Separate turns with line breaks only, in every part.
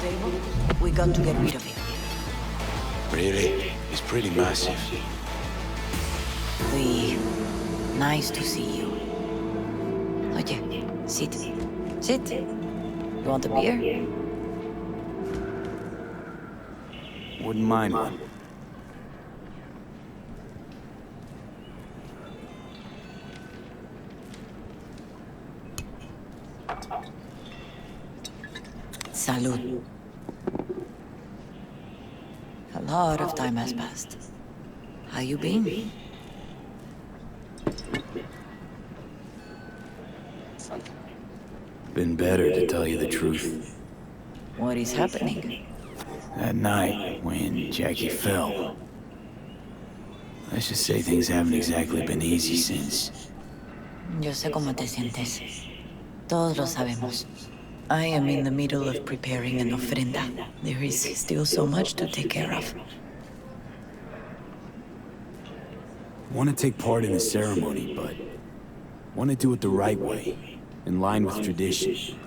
table, we got to get rid of him.
Really? He's pretty massive.
Nice to see you. Oye, sit. Sit. You want a beer?
Wouldn't mind one.
Salud. A lot of time has passed. How you been?
Been better, to tell you the truth.
What is happening?
That night, when Jackie fell. Let's just say things haven't exactly been easy since.
Yo sé cómo te sientes. Todos lo sabemos. I am in the middle of preparing an ofrenda. There is still so much to take care of.
Want to take part in the ceremony, but want to do it the right way, in line with tradition.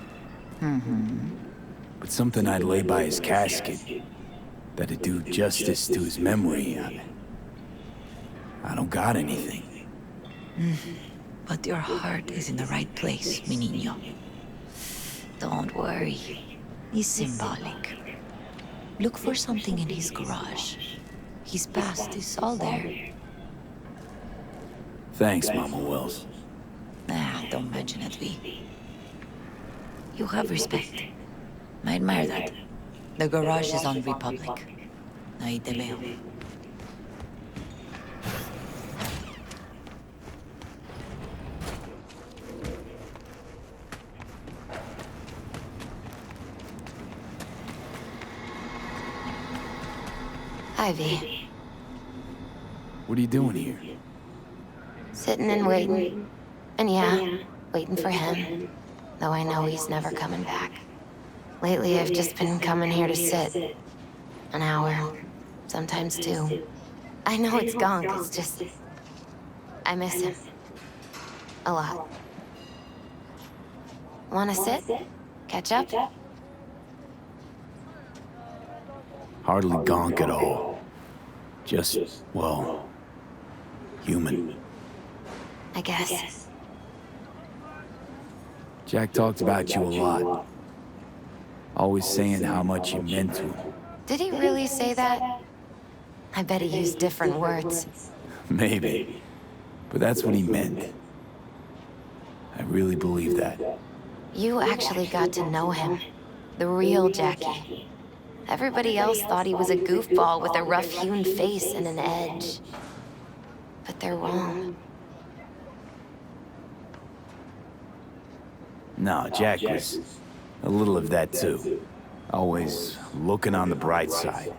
But something I'd lay by his casket, that'd do justice to his memory. I don't got anything.
But your heart is in the right place, mi niño. Don't worry. It's symbolic. Look for something in his garage. His past is all there.
Thanks, Mama Wells.
Don't mention it, V. You have respect. I admire that. The garage is on Republic. Ahí te veo. Hi, V.
What are you doing here?
Sitting and waiting. And yeah, waiting for him. Though I know he's never coming back. Lately, I've just been coming here to sit. An hour. Sometimes two. I know it's gunk, it's just... I miss him. A lot. Wanna sit? Catch up?
Hardly gonk at all. Just, well, human.
I guess.
Jack talked about you a lot. Always saying how much you meant to him.
Did he really say that? I bet he used different words.
Maybe. But that's what he meant. I really believe that.
You actually got to know him. The real Jackie. Everybody else thought he was a goofball with a rough-hewn face and an edge. But they're wrong.
No, Jack was a little of that too. Always looking on the bright side.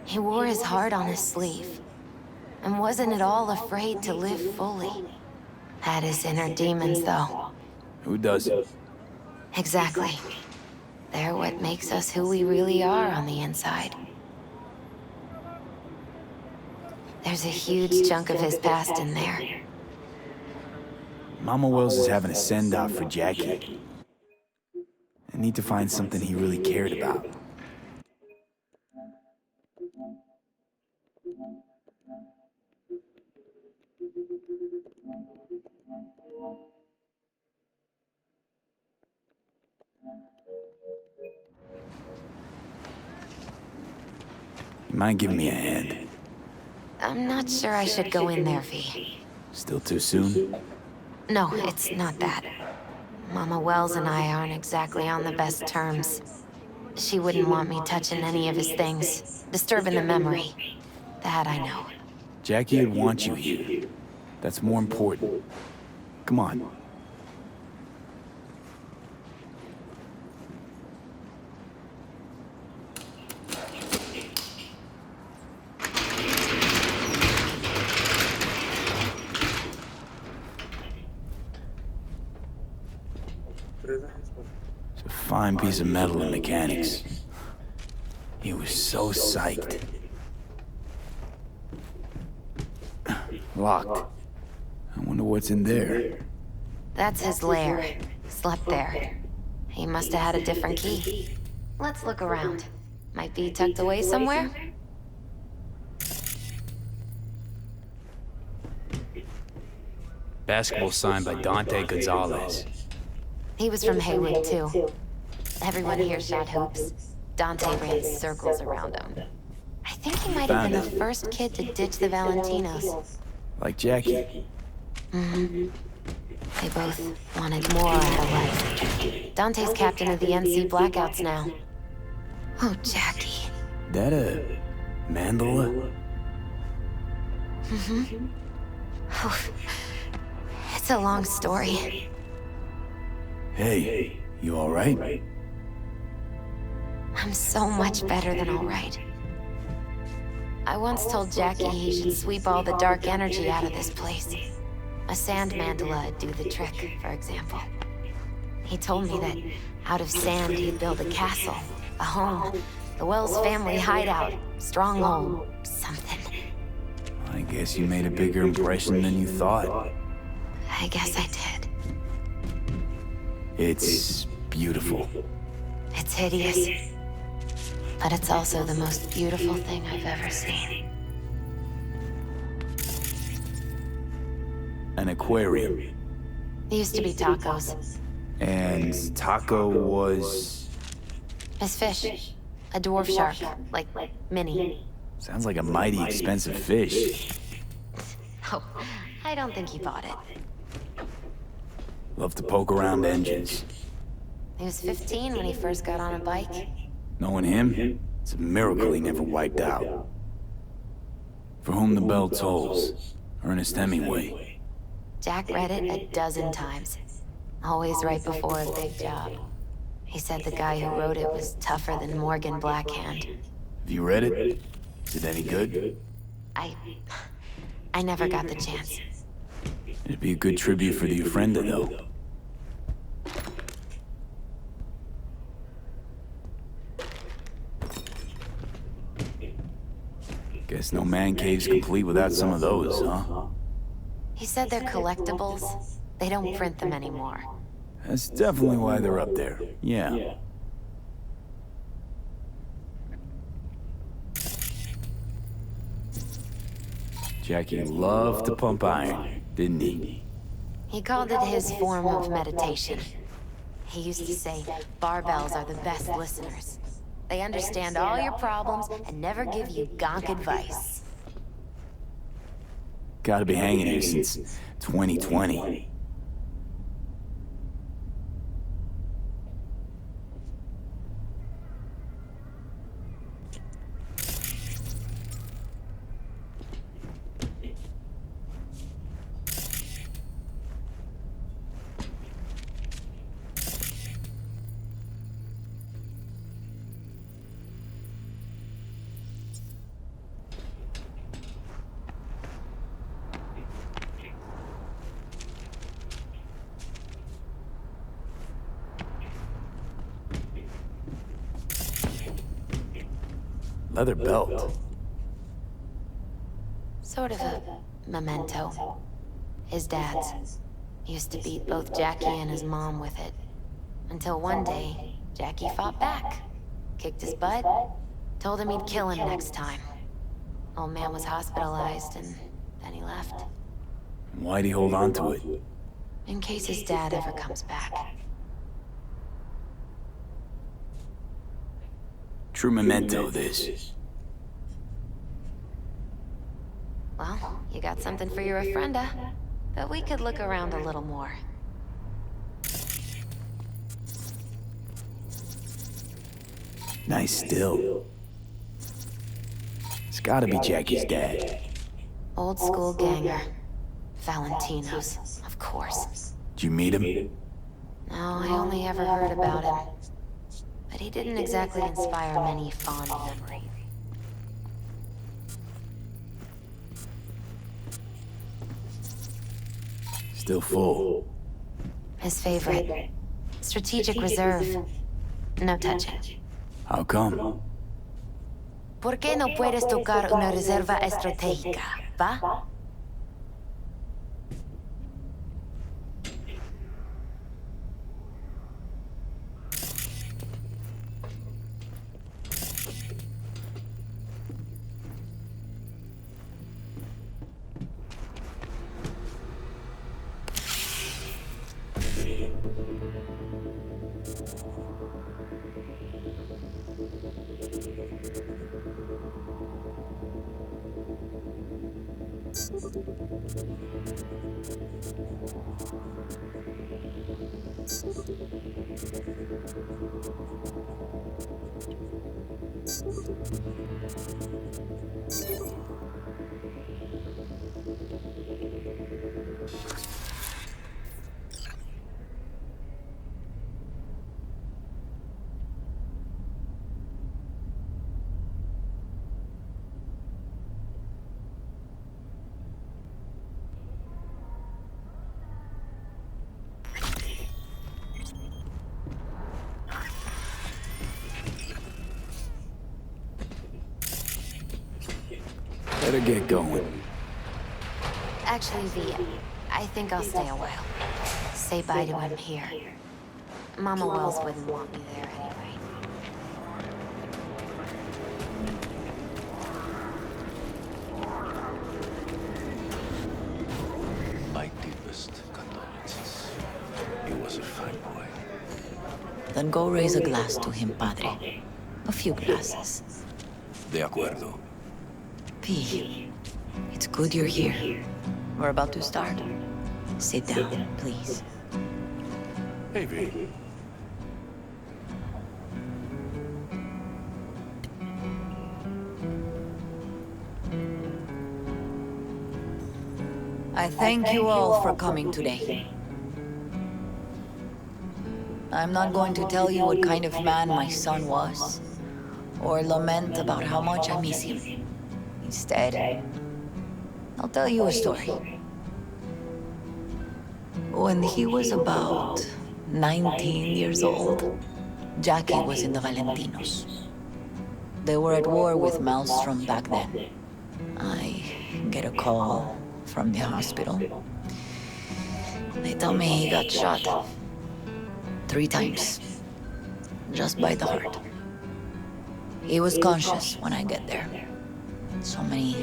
He wore his heart on his sleeve. And wasn't at all afraid to live fully. Had his inner demons, though.
Who doesn't?
Exactly. They're what makes us who we really are on the inside. There's a huge chunk of his past in there.
Mama Wells is having a send-off for Jackie. I need to find something he really cared about. You mind giving me a hand?
I'm not sure I should go in there, V.
Still too soon?
No, it's not that. Mama Wells and I aren't exactly on the best terms. She wouldn't want me touching any of his things, disturbing the memory. That I know.
Jackie would want you here. That's more important. Come on. It's a fine piece of metal in mechanics. He was so psyched. Locked. I wonder what's in there.
That's his lair. Slept there. He must have had a different key. Let's look around. Might be tucked away somewhere?
Basketball signed by Dante Gonzalez.
He was from Haywood, too. Everyone here shot hoops. Dante ran circles around him. I think he might have been the first kid to ditch the Valentinos.
Like Jackie.
Mm-hmm. They both wanted more out of life. Dante's captain of the NC Blackouts now. Oh, Jackie.
That a mandala?
Mm-hmm. Oh, it's a long story.
Hey, you alright?
I'm so much better than alright. I once told Jackie he should sweep all the dark energy out of this place. A sand mandala would do the trick, for example. He told me that out of sand he'd build a castle, a home, the Wells family hideout, stronghold, something.
I guess you made a bigger impression than you thought.
I guess I did.
It's beautiful.
It's hideous. But it's also the most beautiful thing I've ever seen.
An aquarium.
It used to be tacos.
And Taco was...
It's fish. A dwarf shark, like Minnie.
Sounds like a mighty expensive fish.
Oh, I don't think he bought it.
Love to poke around engines.
He was 15 when he first got on a bike.
Knowing him, it's a miracle he never wiped out. For whom the bell tolls, Ernest Hemingway.
Jack read it a dozen times. Always right before a big job. He said the guy who wrote it was tougher than Morgan Blackhand.
Have you read it? Is it any good?
I never got the chance.
It'd be a good tribute for the Ofrenda, though. Guess no man cave's complete without some of those, huh?
He said they're collectibles. They don't print them anymore.
That's definitely why they're up there. Yeah. Jackie loved to pump iron, didn't he?
He called it his form of meditation. He used to say, barbells are the best listeners. They understand all your problems and never give you gonk advice.
Gotta be hanging here since 2020. Leather belt.
Sort of a memento. His dad's. Used to beat both Jackie and his mom with it. Until one day, Jackie fought back. Kicked his butt. Told him he'd kill him next time. Old man was hospitalized and then he left.
Why'd he hold on to it?
In case his dad ever comes back.
True memento, this.
Well, you got something for your Ofrenda. But we could look around a little more.
Nice still. It's gotta be Jackie's dad.
Old school ganger. Valentinos, of course.
Did you meet him?
No, I only ever heard about him. But he didn't exactly inspire many fond memories.
Still full.
His favorite. Strategic reserve. No touching.
How come?
¿Por qué no puedes tocar una reserva estratégica, va?
Better get going.
Actually, V, I think I'll stay a while. Say bye to him here. Mama Wells wouldn't want me there anyway.
My deepest condolences. He was a fine boy.
Then go raise a glass to him, Padre. A few glasses.
De acuerdo.
P, it's good you're here. We're about to start. Sit down, please.
Hey, V.
I thank you all for coming today. I'm not going to tell you what kind of man my son was, or lament about how much I miss him. Instead, I'll tell you a story. When he was about 19 years old, Jackie was in the Valentinos. They were at war with Maelstrom back then. I get a call from the hospital. They tell me he got shot 3 times, just by the heart. He was conscious when I get there. So many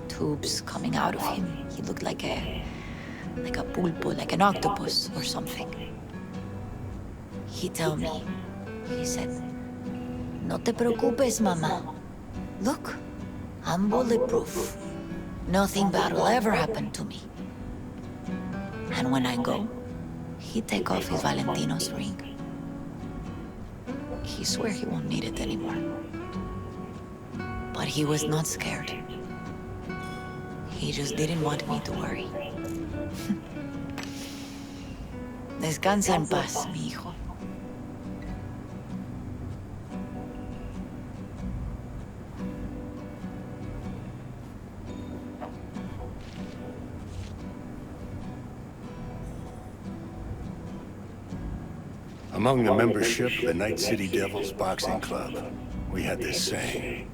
tubes coming out of him. He looked like a pulpo, like an octopus or something. He told me, he said, "No te preocupes, mama. Look, I'm bulletproof. Nothing bad will ever happen to me." And when I go, he take off his Valentino's ring. He swear he won't need it anymore. But he was not scared. He just didn't want me to worry. Descansa en paz, mi hijo.
Among the membership of the Night City Devils Boxing Club, we had this saying.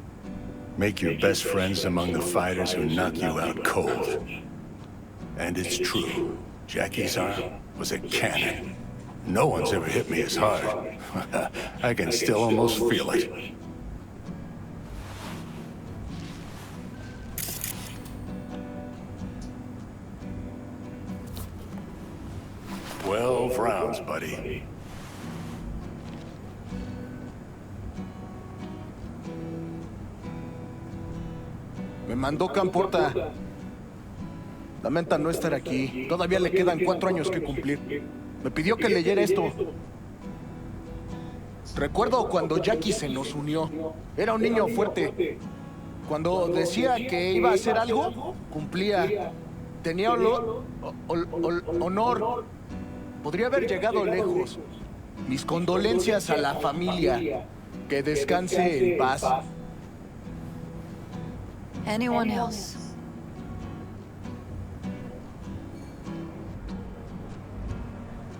Make your best friends among the fighters who knock you out cold. And it's true. Jackie's arm was a cannon. No one's ever hit me as hard. I can still almost feel it. 12 rounds, buddy.
Me mandó Camporta. Lamenta no estar aquí. Todavía le quedan 4 años que cumplir. Me pidió que leyera esto. Recuerdo cuando Jackie se nos unió. Era un niño fuerte. Cuando decía que iba a hacer algo, cumplía. Tenía honor. Podría haber llegado lejos. Mis condolencias a la familia. Que descanse en paz.
Anyone else?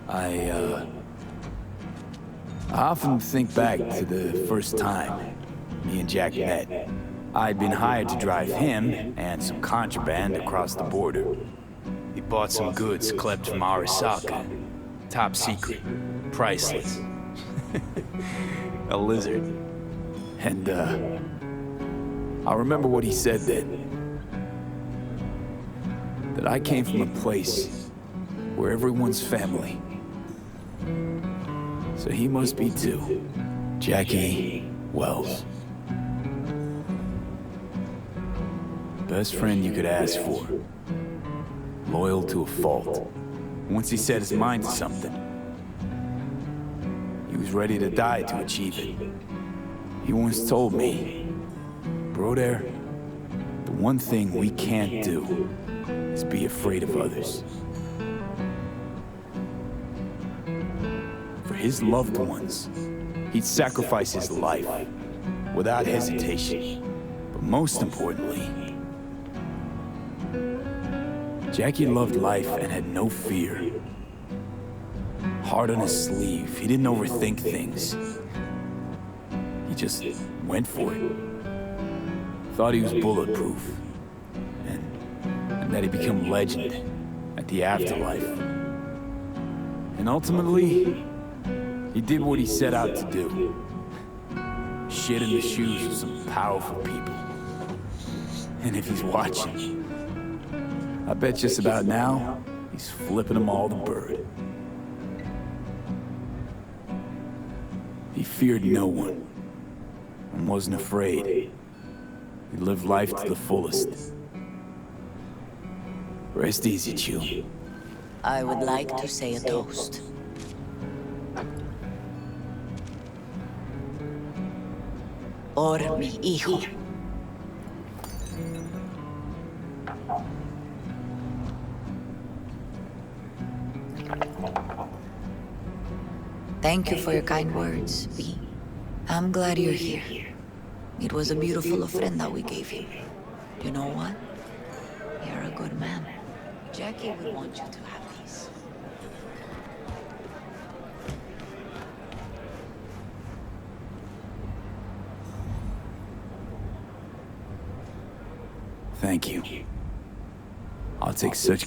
I often think back to the first time me and Jack met. I'd been hired to drive him and some contraband across the border. He bought some goods klept from Arasaka. Top secret. Priceless. A lizard. And, I remember what he said then. That I came from a place where everyone's family, So he must be too. Jackie Wells. Best friend you could ask for. Loyal to a fault. Once he set his mind to something, he was ready to die to achieve it. He once told me, Broder, the one thing we can't do is be afraid of others. For his loved ones, he'd sacrifice his life without hesitation. But most importantly, Jackie loved life and had no fear. Heart on his sleeve, he didn't overthink things. He just went for it. Thought he was bulletproof, and that he'd become legend at the afterlife. And ultimately, he did what he set out to do. Shit in the shoes of some powerful people. And if he's watching, I bet just about now, he's flipping them all the bird. He feared no one and wasn't afraid. He lived life to the fullest. Rest easy, Chew.
I would like to say a toast. Por mi hijo. Thank you for your kind words, V. I'm glad you're here. It was a beautiful ofrenda we gave you. You know what? You're a good man. Jackie would want you to have these.
Thank you. I'll take such